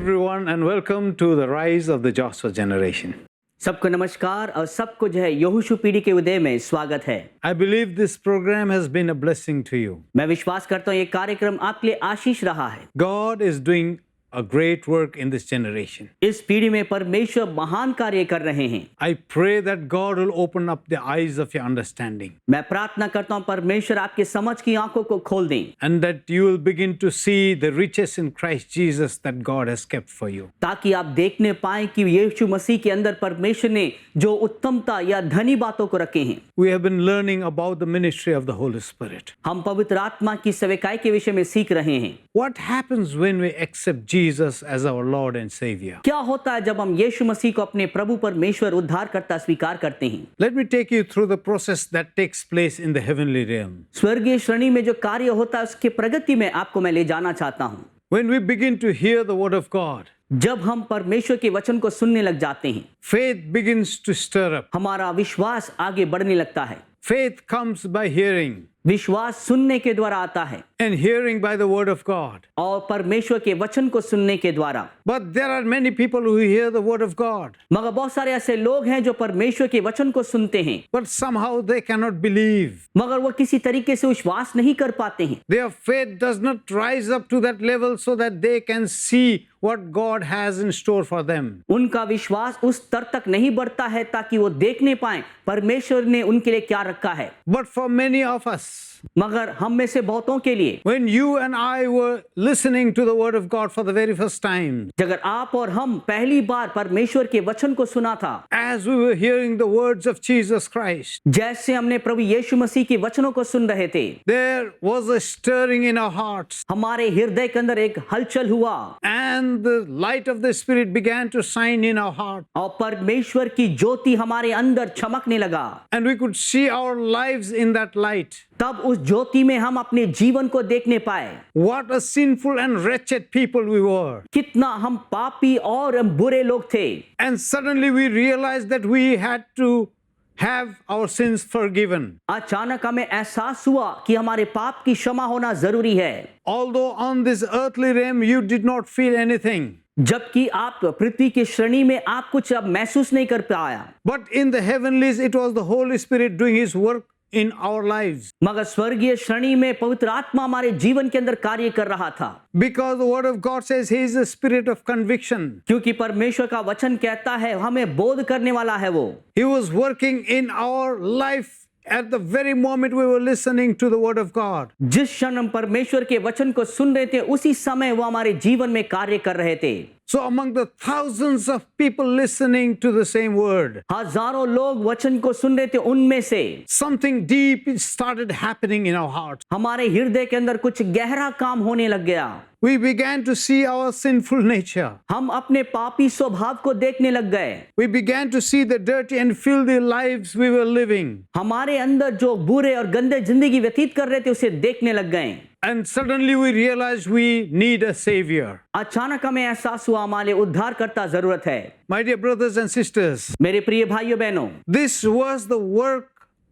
everyone, and welcome to the rise of the Joshua generation. सबको नमस्कार और सबको जो है यहोशू पीढ़ी के उदय में स्वागत है। I believe this program has been a blessing to you. मैं विश्वास करता हूँ ये कार्यक्रम आपके लिए आशीष रहा है। God is doing a great work in this generation. इस पीढ़ी में परमेश्वर महान कार्य कर रहे हैं। I pray that God will open up the eyes of your understanding मैं प्रार्थना करता हूँ परमेश्वर आपके समझ की आंखों को खोल दें, and that you will begin to see the riches in Christ Jesus that God has kept for you. ताकि आप देखने पाएं कि यीशु मसीह के अंदर परमेश्वर ने जो उत्तमता या धनी बातों को रखे हैं। We have been learning about the ministry of the Holy Spirit. हम पवित्र आत्मा की सेवकाई के विषय में सीख रहे हैं। What happens when we accept Jesus as our Lord and Savior? क्या होता है जब हम यीशु मसीह को अपने प्रभु परमेश्वर उद्धारकर्ता स्वीकार करते हैं? Let me take you through the process that takes place in the heavenly realm. स्वर्गीय श्रेणी में जो कार्य होता है उसके प्रगति में आपको मैं ले जाना चाहता हूँ। When we begin to hear the word of God, जब हम परमेश्वर के वचन को सुनने लग जाते हैं, faith begins to stir up. हमारा विश्वास आगे बढ़ने लगता है। Faith comes by hearing, विश्वास सुनने के द्वारा आता है and hearing by the word of God. और परमेश्वर के वचन को सुनने के द्वारा। But there are many people who hear the word of God, मगर बहुत सारे ऐसे लोग हैं जो परमेश्वर के वचन को सुनते हैं, but somehow they cannot believe. मगर वो किसी तरीके से विश्वास नहीं कर पाते हैं। Their faith does not rise up to that level so that they can see what God has in store for them. उनका विश्वास उस स्तर तक नहीं बढ़ता है ताकि वो देखने पाएं परमेश्वर ने उनके लिए क्या रखा है। But for many of us, मगर हम में से बहुतों के लिए, when you and I were listening to the word of God for the very first time, अगर आप और हम पहली बार परमेश्वर के वचन को सुना था, as we were hearing the words of Jesus Christ, जैसे हमने प्रभु यीशु मसीह के वचनों को सुन रहे थे, there was a stirring in our hearts, हमारे हृदय के अंदर एक हलचल हुआ and the light of the Spirit began to shine in our heart, और परमेश्वर की ज्योति हमारे अंदर चमकने लगा। and we could see our lives in that light. तब उस ज्योति में हम अपने जीवन को देखने पाए। What a sinful and wretched people we were. कितना हम पापी और बुरे लोग थे। And suddenly we realized that we had to have our sins forgiven. अचानक हमें एहसास हुआ कि हमारे पाप की क्षमा होना जरूरी है। Although on this earthly realm you did not feel anything, जबकि आप पृथ्वी की श्रेणी में आप कुछ अब महसूस नहीं कर पाया, but in the heavenlies it was the Holy Spirit doing His work in our lives. मगर स्वर्गीय श्रेणी में पवित्र आत्मा हमारे जीवन के अंदर कार्य कर रहा था। Because the word of God says He is a spirit of conviction. क्योंकि परमेश्वर का वचन कहता है हमें बोध करने वाला है वो। He was working in our life at the very moment we were listening to the word of God. जिस क्षण हम परमेश्वर के वचन को सुन रहे थे उसी समय वो हमारे जीवन में कार्य कर रहे थे। So among the thousands of people listening to the same word, हजारों लोग वचन को सुन रहे थे, उनमें से something deep started happening in our hearts. हमारे हृदय के अंदर कुछ गहरा काम होने लग गया। We began to see our sinful nature. हम अपने पापी स्वभाव को देखने लग गए। We began to see the dirty and filthy lives we were living. हमारे अंदर जो बुरे और गंदे जिंदगी व्यतीत कर रहे थे उसे देखने लग गए। And suddenly we realized we need a savior. अचानक हमें एहसास हुआ हमारे उद्धारकर्ता जरूरत है। My dear brothers and sisters, मेरे प्रिय भाइयों बहनों, this was the work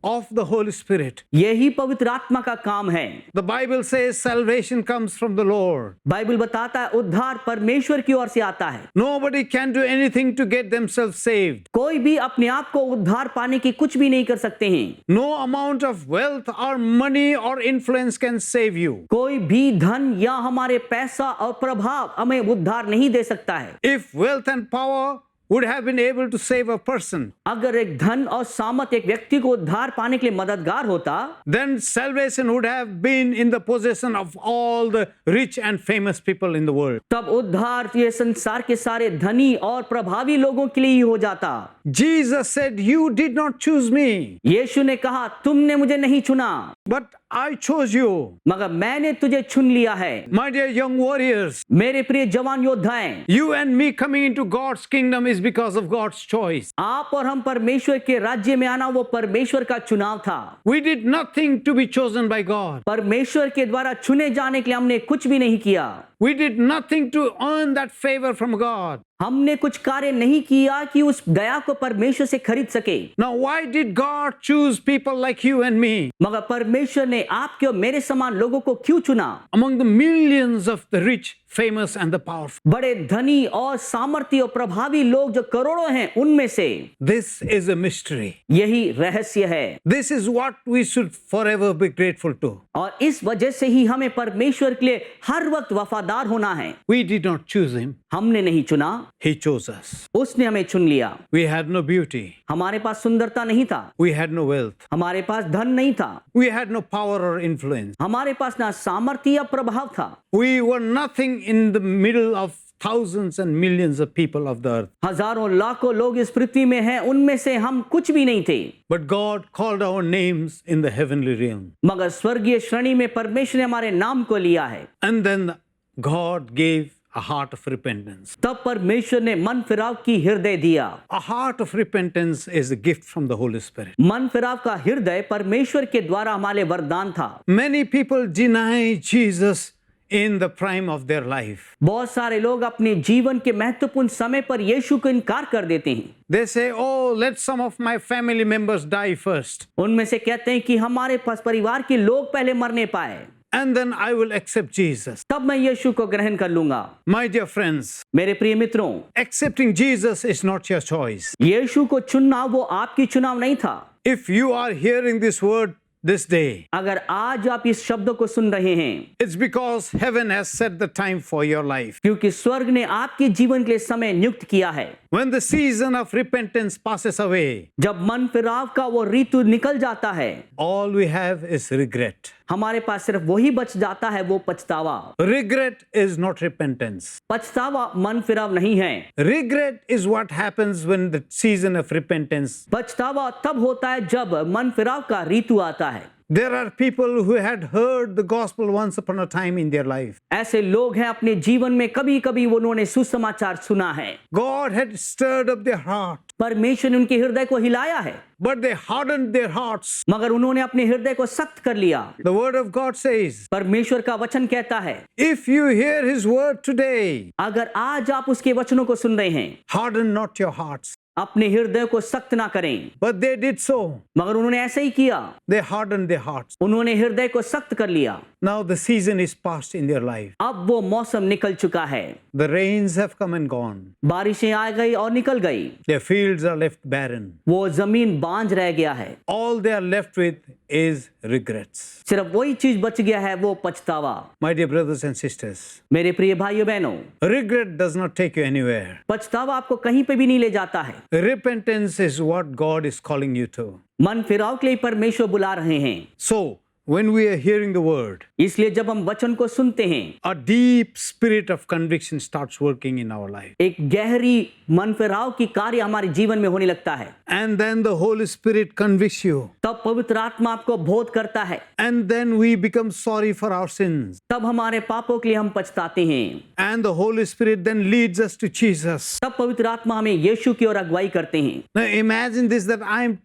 of the Holy Spirit. यही पवित्र आत्मा का काम है। The Bible says salvation comes from the Lord. Bible बताता है उद्धार परमेश्वर की ओर से आता है। Nobody can do anything to get themselves saved. कोई भी अपने आप को उद्धार पाने की कुछ भी नहीं कर सकते हैं। No amount of wealth or money or influence can save you. कोई भी धन या हमारे पैसा और प्रभाव हमें उद्धार नहीं दे सकता है। If wealth and power would have been able to save a person, अगर एक धन और सामर्थ एक व्यक्ति को उद्धार पाने के लिए मददगार होता, then salvation would have been in the possession of all the rich and famous people in the world. तब उद्धार ये संसार के सारे धनी और प्रभावी लोगों के लिए ही हो जाता। Jesus said, "You did not choose me, यीशु ने कहा तुमने मुझे नहीं चुना, but I chose you." मगर मैंने तुझे चुन लिया है। My dear young warriors, मेरे प्रिय जवान योद्धाएं, you and me coming into God's kingdom is because of God's choice. आप और हम परमेश्वर के राज्य में आना वो परमेश्वर का चुनाव था। We did nothing to be chosen by God. परमेश्वर के द्वारा चुने जाने के लिए हमने कुछ भी नहीं किया। We did nothing to earn that favor from God. हमने कुछ कार्य नहीं किया कि उस दया को परमेश्वर से खरीद सके। Now, why did God choose people like you and me मगर परमेश्वर ने आपके और मेरे समान लोगों को क्यों चुना? among the millions of the rich, famous and the powerful. बड़े धनी और सामर्थी और प्रभावी लोग जो करोड़ों हैं उनमें से This is a mystery. यही रहस्य है। This is what we should forever be grateful to. और इस वजह से ही हमें परमेश्वर के लिए हर वक्त वफादार होना है। We did not choose him. हमने नहीं चुना, He chose us. उसने हमें चुन लिया। We had no beauty. हमारे पास सुंदरता नहीं था, We had no wealth. हमारे पास धन नहीं था, We had no power or influence. हमारे पास ना सामर्थ्य या प्रभाव था। We were nothing in the middle of thousands and millions of people of the earth. हजारों लाखों लोग इस पृथ्वी में हैं, उनमें से हम कुछ भी नहीं थे। But God called our names in the heavenly realm. मगर स्वर्गीय श्रेणी में परमेश्वर ने हमारे नाम को लिया है। And then God gave a heart of repentance. तब परमेश्वर ने मन फिराव की हृदय दिया। A heart of repentance is a gift from the Holy Spirit. मन फिराव का हृदय परमेश्वर के द्वारा हमारे वरदान था। Many people deny Jesus in the prime of their life. बहुत सारे लोग अपने जीवन के महत्वपूर्ण समय पर यीशु को इनकार कर देते हैं। They say, oh, let some of my family members die first, उनमें से कहते हैं कि हमारे पास परिवार के लोग पहले मरने पाए, and then I will accept Jesus. तब मैं यीशु को ग्रहण कर लूंगा। My dear friends, मेरे प्रिय मित्रों, accepting Jesus is not your choice. यीशु को चुनना वो आपकी चुनाव नहीं था। If you are hearing this word this day, अगर आज आप इस शब्द को सुन रहे हैं, it's because heaven has set the time for your life. क्योंकि स्वर्ग ने आपके जीवन के लिए समय नियुक्त किया है। When the season of repentance passes away, जब मन फिराव का वो ऋतु निकल जाता है, all we have is regret. हमारे पास सिर्फ वही बच जाता है, वो पछतावा। Regret is not repentance. पछतावा मन फिराव नहीं है। Regret is what happens when the season of repentance. पछतावा तब होता है जब मन फिराव का ऋतु आता है। There are people who had heard the gospel once upon a time in their life. ऐसे लोग हैं अपने जीवन में कभी कभी उन्होंने सुसमाचार सुना है, God had stirred up their heart, परमेश्वर ने उनके हृदय को हिलाया है, but they hardened their hearts. मगर उन्होंने अपने हृदय को सख्त कर लिया। The word of God says, परमेश्वर का वचन कहता है, if you hear his word today, अगर आज आप उसके वचनों को सुन रहे हैं, harden not your hearts. अपने हृदय को सख्त ना करें। But they did so. मगर उन्होंने ऐसा ही किया, They hardened their hearts. उन्होंने हृदय को सख्त कर लिया। Now the season is past in their life. अब वो मौसम निकल चुका है, The rains have come and gone. बारिशें आ गई और निकल गई, Their fields are left barren. वो जमीन बांझ रह गया है। All they are left with is regrets. सिर्फ वही चीज बच गया है, वो पछतावा। My dear brothers and sisters, मेरे प्रिय भाइयों बहनों, regret does not take you anywhere. पछतावा आपको कहीं पे भी नहीं ले जाता है। Repentance is what God is calling you to. मन फिराव के लिए परमेश्वर बुला रहे हैं। So, when we are hearing the word, इसलिए जब हम वचन को सुनते हैं, a deep spirit of conviction starts working in our life. एक गहरी मन फिराव की कार्य हमारे जीवन में होने लगता है। And then the Holy Spirit convicts you. तब पवित्र आत्मा आपको बोध करता है। And then we become sorry for our sins. तब हमारे पापों के लिए हम पछताते हैं। And the Holy Spirit then leads us to Jesus. तब पवित्र आत्मा हमें यीशु की ओर अगुवाई करते हैं। Now imagine this, that I'm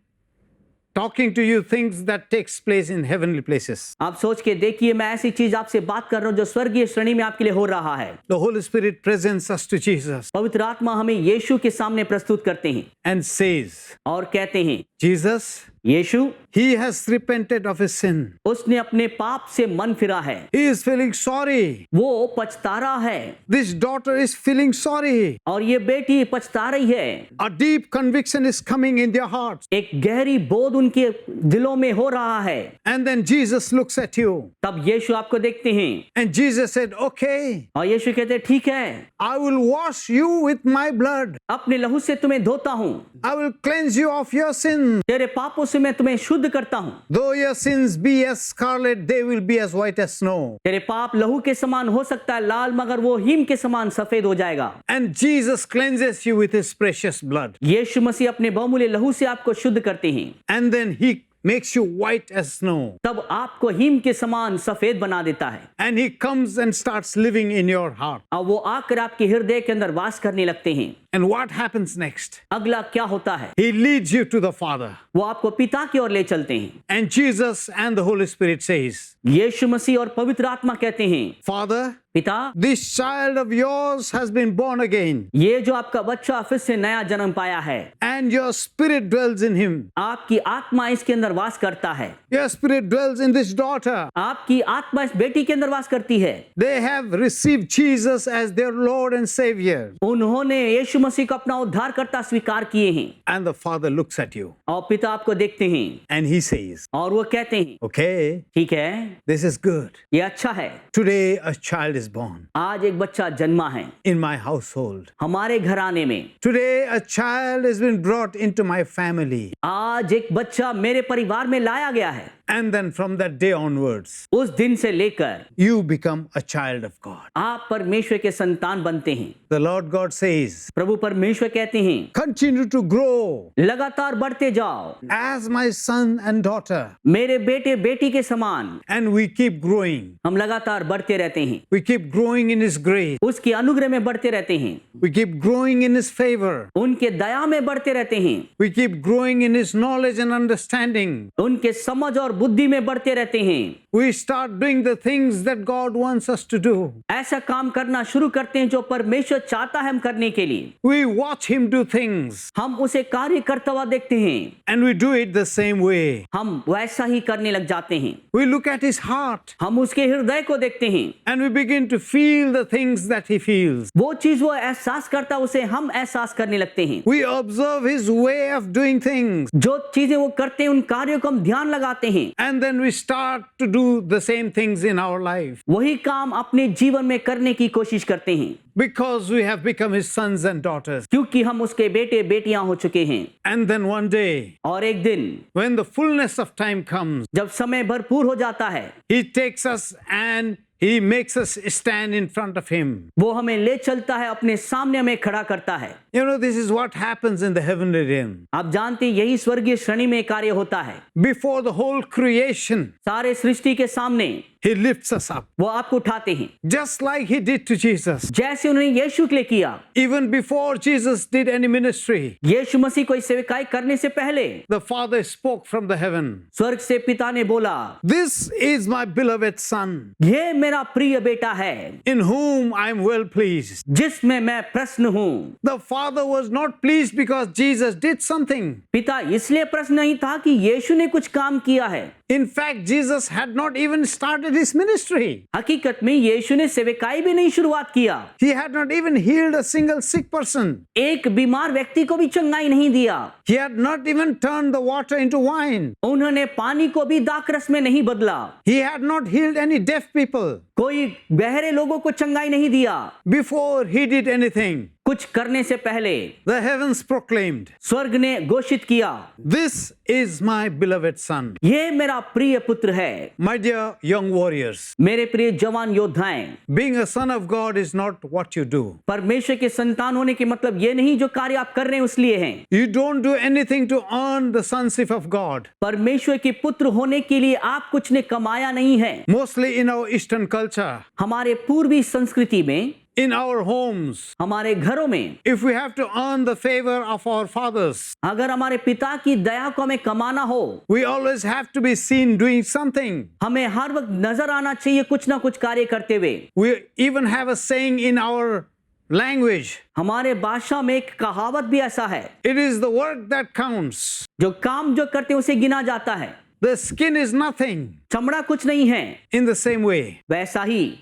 talking to you things that takes place in heavenly places. आप सोच के देखिए, मैं ऐसी चीज आपसे बात कर रहा हूँ जो स्वर्गीय श्रेणी में आपके लिए हो रहा है। The Holy Spirit presents us to Jesus पवित्र आत्मा हमें यीशु के सामने प्रस्तुत करते हैं and says, और कहते हैं, Jesus, Yeshu, he has repented of his sin. उसने अपने पाप से मन फिरा है, He is feeling sorry. वो पछता रहा है, This daughter is feeling sorry. और ये बेटी पछता रही है। A deep conviction is coming in their hearts. एक गहरी बोध उनके दिलों में हो रहा है। And then Jesus looks at you. तब यीशु आपको देखते हैं, And Jesus said, okay, और यीशु कहते हैं, ठीक है, I will wash you with my blood. अपने लहू से तुम्हें धोता हूँ, I will cleanse you of your sins. तेरे पापों से मैं तुम्हें शुद्ध करता हूँ। Though your sins be as scarlet, they will be as white as snow. तेरे पाप लहू के समान हो सकता है लाल, मगर वो हिम के समान सफेद हो जाएगा। And Jesus cleanses you with his precious blood. यीशु मसीह अपने बहुमूल्य लहू से आपको शुद्ध करते हैं। And then he makes you white as snow. तब आपको हिम के समान सफेद बना देता है। And he comes and starts living in your heart. और वो आकर आपके हृदय के अंदर वास करने लगते हैं। And what happens next? अगला क्या होता है? He leads you to the Father. वो आपको पिता की ओर ले चलते हैं। And Jesus and the Holy Spirit says, यीशु मसीह और पवित्र आत्मा कहते हैं, Father, पिता, this child of yours has been born again, ये जो आपका बच्चा फिर से नया जन्म पाया है, and your spirit dwells in him. आपकी आत्मा इसके अंदर वास करता है। Your spirit dwells in this daughter. आपकी आत्मा इस बेटी के अंदर वास करती है। They have received Jesus as their Lord and Savior. उन्होंने यीशु मसीह को अपना उद्धारकर्ता स्वीकार किए हैं। And the Father looks at you और पिता आपको देखते हैं and he says, और वो कहते हैं, okay, ठीक है, this is good. ये अच्छा है। Today a child is born आज एक बच्चा जन्मा है in my household. हमारे घराने में। Today a child has been brought into my family. आज एक बच्चा मेरे परिवार में लाया गया है। And then from that day onwards, उस दिन से लेकर you become a child of God. आप परमेश्वर के संतान बनते हैं। The Lord God says, प्रभु परमेश्वर कहते हैं, continue to grow लगातार बढ़ते जाओ as my son and daughter. मेरे बेटे बेटी के समान। And we keep growing. हम लगातार बढ़ते रहते हैं, We keep growing in His grace. उसके अनुग्रह में बढ़ते रहते हैं, We keep growing in His favor. उनके दया में बढ़ते रहते हैं, We keep growing in His knowledge and understanding. उनके समझ और बुद्धि में बढ़ते रहते हैं। We start doing the things that God wants us to do. ऐसा काम करना शुरू करते हैं जो परमेश्वर चाहता है हम करने के लिए। We watch Him do things हम उसे कार्य करता हुआ देखते हैं, and we do it the same way. हम वैसा ही करने लग जाते हैं। We look at His heart हम उसके हृदय को देखते हैं, and we begin to feel the things that He feels. वो चीज वो एहसास करता है उसे हम एहसास करने लगते हैं। We observe His way of doing things जो चीजें वो करते हैं उन कार्यों को हम ध्यान लगाते हैं, and then we start to do the same things in our life वही काम अपने जीवन में करने की कोशिश करते हैं, because we have become His sons and daughters. क्योंकि हम उसके बेटे बेटियां हो चुके हैं। And then one day, और एक दिन when the fullness of time comes, जब समय भरपूर हो जाता है, He takes us and He makes us stand in front of Him. वो हमें ले चलता है, अपने सामने हमें खड़ा करता है। You know, this is what happens in the heavenly realm. आप जानते हैं यही स्वर्गीय श्रेणी में कार्य होता है। Before the whole creation, सारे सृष्टि के सामने He lifts us up, वो आपको उठाते हैं, just like He did to Jesus. जैसे उन्होंने यीशु के लिए किया। Even before Jesus did any ministry, यीशु मसीह कोई सेवकाई करने से पहले the Father spoke from the heaven. स्वर्ग से पिता ने बोला, This is my beloved Son, ये मेरा प्रिय बेटा है in whom I am well pleased. जिसमें मैं प्रसन्न हूँ। The Father was not pleased because Jesus did something. पिता इसलिए प्रसन्न नहीं था कि यीशु ने कुछ काम किया है। In fact, Jesus had not even started His ministry. हकीकत में यीशु ने सेवकाई भी नहीं शुरुआत किया। He had not even healed a single sick person. एक बीमार व्यक्ति को भी चंगाई नहीं दिया। He had not even turned the water into wine. उन्होंने पानी को भी दाखरस में नहीं बदला। He had not healed any deaf people. कोई बहरे लोगों को चंगाई नहीं दिया। Before He did anything, कुछ करने से पहले the heavens proclaimed, स्वर्ग ने घोषित किया, "This is my beloved Son." ये मेरा प्रिय पुत्र है। My dear young warriors, मेरे प्रिय जवान योद्धाएं, being a son of God is not what you do. परमेश्वर के संतान होने के मतलब ये नहीं जो कार्य आप कर रहे हैं उसलिए हैं। You don't do anything to earn the sonship of God. परमेश्वर के पुत्र होने के लिए आप कुछ ने कमाया नहीं है। Mostly in our Eastern culture, हमारे पूर्वी संस्कृति में, in our homes, हमारे घरों में, if we have to earn the favor of our fathers, अगर हमारे पिता की दया को हमें कमाना हो, we always have to be seen doing something. हमें हर वक्त नजर आना चाहिए कुछ ना कुछ कार्य करते हुए। We even have a saying in our language, हमारे भाषा में एक कहावत भी ऐसा है, it is the work that counts. जो काम जो करते हैं उसे गिना जाता है। The skin is nothing. चमड़ा कुछ नहीं है। In the same way, वैसा ही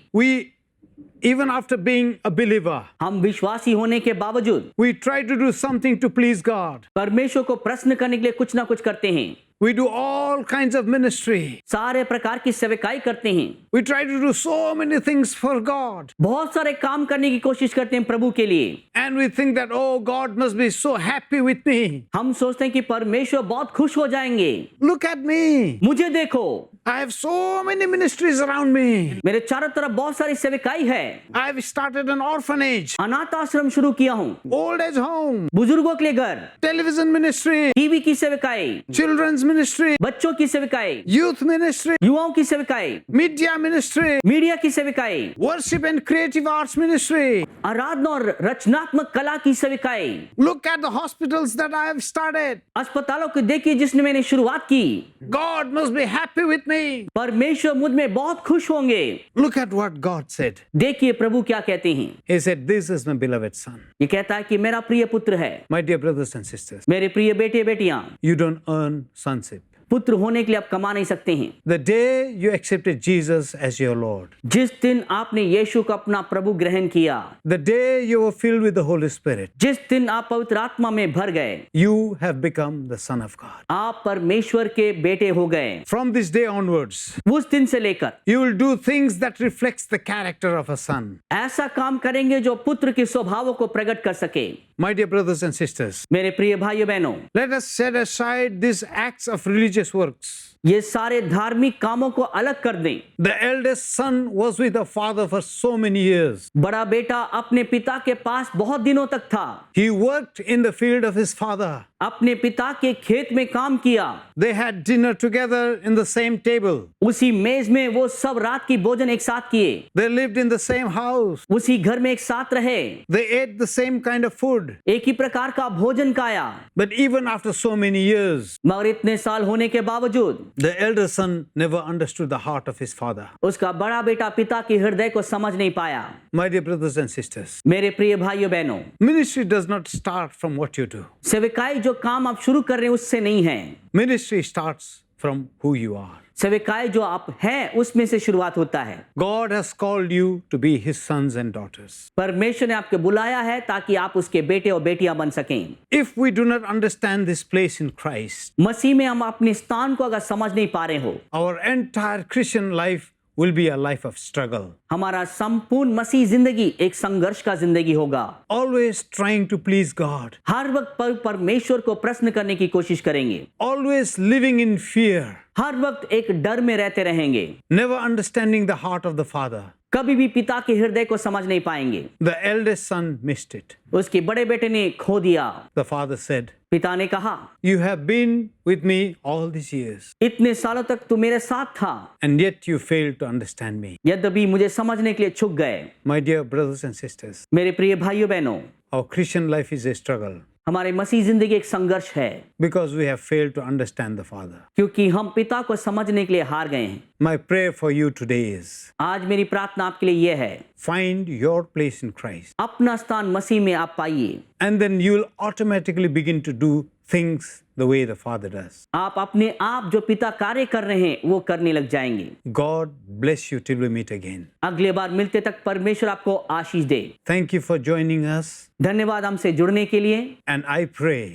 even after being a believer, हम विश्वासी होने के बावजूद we try to do something to please God. परमेश्वर को प्रसन्न करने के लिए कुछ ना कुछ करते हैं। We do all kinds of ministry. सारे प्रकार की सेवकाई करते हैं। We try to do so many things for God. बहुत सारे काम करने की कोशिश करते हैं प्रभु के लिए। And we think that, oh, God must be so happy with me. हम सोचते हैं कि परमेश्वर बहुत खुश हो जाएंगे। Look at me. मुझे देखो, I have so many ministries around me. मेरे चारों तरफ बहुत सारी सेविकाई है। I have started an orphanage, अनाथ आश्रम शुरू किया हूँ, old age home, बुजुर्गों के लिए घर, television ministry, टीवी की सेविकाई, children's ministry, बच्चों की सेविकाई, youth ministry, युवाओं की सेविकाई, media ministry, मीडिया की सेविकाई, worship and creative arts ministry. आराधना और रचनात्मक कला की सेविकाई। Look at the hospitals that I have started. अस्पतालों को देखिए जिसने मैंने शुरुआत की। God must be happy with me. परमेश्वर मुझ में बहुत खुश होंगे। Look at what God said. देखिए प्रभु क्या कहते हैं। He said, "This is my beloved son." ये कहता है कि मेरा प्रिय पुत्र है। My dear brothers and sisters, मेरे प्रिय बेटे बेटियां, you don't earn sonship. पुत्र होने के लिए आप कमा नहीं सकते हैं। The day you accepted Jesus as your Lord, जिस दिन आपने यीशु को अपना प्रभु ग्रहण किया, the day you were filled with the Holy Spirit, जिस दिन आप पवित्र आत्मा में भर गए, you have become the son of God. आप परमेश्वर के बेटे हो गए। From this day onwards, उस दिन से लेकर you will do things that reflects the character of a son. ऐसा काम करेंगे जो पुत्र के स्वभावों को प्रकट कर सके। My dear brothers and sisters, मेरे प्रिय भाइयों बहनों, let us set aside these acts of religious works. ये सारे धार्मिक कामों को अलग कर दें। The eldest son was with the father for so many years. बड़ा बेटा अपने पिता के पास बहुत दिनों तक था। He worked in the field of his father. अपने पिता के खेत में काम किया। They had dinner together in the same table. उसी मेज में वो सब रात की भोजन एक साथ किए। They lived in the same house. उसी घर में एक साथ रहे। They ate the same kind of food. एक ही प्रकार का भोजन खाया। But even after so many years, मगर इतने साल होने के बावजूद the elder son never understood the heart of his father. उसका बड़ा बेटा पिता के हृदय को समझ नहीं पाया। My dear brothers and sisters, मेरे प्रिय भाइयों बहनों, ministry does not start from what you do. सेविकाई जो काम आप शुरू कर रहे हैं उससे नहीं है। Ministry starts from who you are. सेविकाई जो आप हैं उसमें से शुरुआत होता है। God has called you to be his sons and daughters. परमेश्वर ने आपको बुलाया है ताकि आप उसके बेटे और बेटियां बन सकें। If we do not understand this place in Christ, मसीह में हम अपने स्थान को अगर समझ नहीं पा रहे हो, our entire Christian life will be a life of struggle. हमारा संपूर्ण मसीह जिंदगी एक संघर्ष का जिंदगी होगा। Always trying to please God. हर वक्त परमेश्वर को प्रसन्न करने की कोशिश करेंगे। Always living in fear. हर वक्त एक डर में रहते रहेंगे। Never understanding the heart of the Father. कभी भी पिता के हृदय को समझ नहीं पाएंगे। The eldest son missed it. उसके बड़े बेटे ने खो दिया। The father said, पिता ने कहा, "You have been with me all these years, इतने सालों तक तू मेरे साथ था, and yet you failed to understand me." यद्यपि मुझे समझने के लिए चूक गए। My dear brothers and sisters, मेरे प्रिय भाइयों बहनों, our Christian life is a struggle हमारे मसीह जिंदगी एक संघर्ष है, because we have failed to understand the Father. क्योंकि हम पिता को समझने के लिए हार गए हैं। My prayer for you today is, आज मेरी प्रार्थना आपके लिए यह है, find your place in Christ, अपना स्थान मसीह में आप पाइए, and then you will automatically begin to do things the way the Father does. आप अपने आप जो पिता कार्य कर रहे हैं वो करने लग जाएंगे। God bless you till we meet again. अगले बार मिलते तक परमेश्वर आपको आशीष दे। Thank you for joining us, धन्यवाद हमसे जुड़ने के लिए। and I pray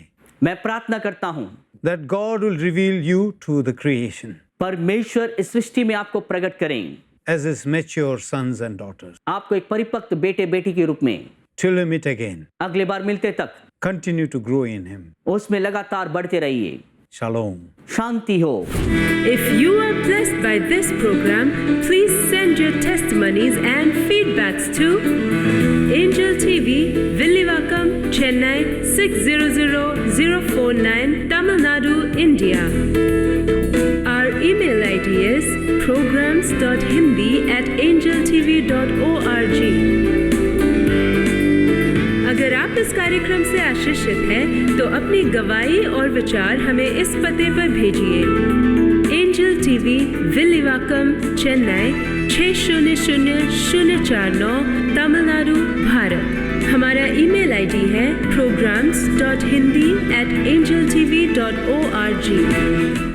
मैं प्रार्थना करता हूँ that God will reveal you to the creation परमेश्वर इस सृष्टि में आपको प्रकट करें as his mature sons and daughters. आपको एक परिपक्व बेटे बेटी के रूप में। Till we meet again, अगले बार मिलते तक continue to grow in him. उसमें लगातार बढ़ते रहिए। Shalom. शांति हो। If you are blessed by this program, please send your testimonies and feedbacks to Angel TV, Villivakkam, Chennai 600049, Tamil Nadu, India. Our email ID is programs.hindi@angeltv.org. अगर आप इस कार्यक्रम से आशीषित हैं, तो अपनी गवाही और विचार हमें इस पते पर भेजिए। Angel TV, Villivakkam, Chennai 600049, Tamil Nadu, Bharat. हमारा ईमेल आईडी है programs.hindi@angeltv.org।